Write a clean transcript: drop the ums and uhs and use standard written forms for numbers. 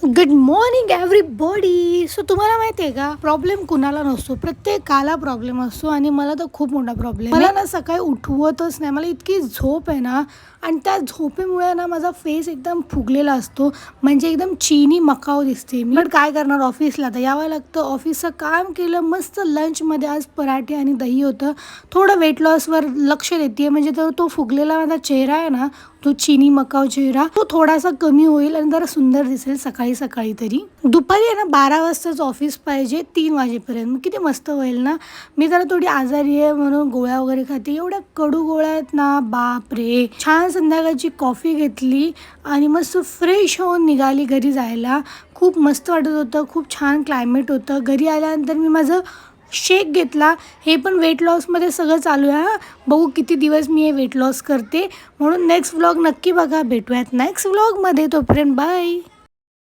Good morning everybody. So तुम्हाला माहिती आहे का, प्रॉब्लेम कुणाला नसतो, प्रत्येकाला प्रॉब्लेम असतो. आणि मला तर खूप मोठा प्रॉब्लेम, मला ना सकाळी उठवतच नाही. मला इतकी झोप आहे ना, आणि त्या झोपेमुळे ना माझा फेस एकदम फुगलेला असतो, म्हणजे एकदम चीनी मकाऊ दिसते मी. बट काय करणार, ऑफिसला तर यावं लागतं. ऑफिसचं काम केलं, मस्त लंचमध्ये आज पराठे आणि दही होतं. थोडं वेट लॉसवर लक्ष देते, म्हणजे तो फुगलेला माझा चेहरा आहे ना, तो चीनी मकाऊ चेहरा, तो थोडासा कमी होईल आणि जरा सुंदर दिसेल सकाळी सकाळी. तरी दुपारी आहे ना 12 वाजताच ऑफिस पाहिजे, 3 वाजेपर्यंत. किती मस्त होईल ना. मी जरा थोडी आजारी आहे म्हणून गोळ्या वगैरे खाते. एवढ्या कडू गोळ्या आहेत ना, बाप रे. छान संध्याकाळची कॉफी घेतली आणि मस्त फ्रेश होऊन निघाली घरी जायला. खूप मस्त वाटत होतं, खूप छान क्लायमेट होतं. घरी आल्यानंतर मी माझं शेक घेतला. हे पण वेट लॉसमध्ये सगळं चालू आहे. बघू किती दिवस मी हे वेट लॉस करते. म्हणून नेक्स्ट व्लॉग नक्की बघा. भेटूयात नेक्स्ट व्लॉगमध्ये. तोपर्यंत बाय.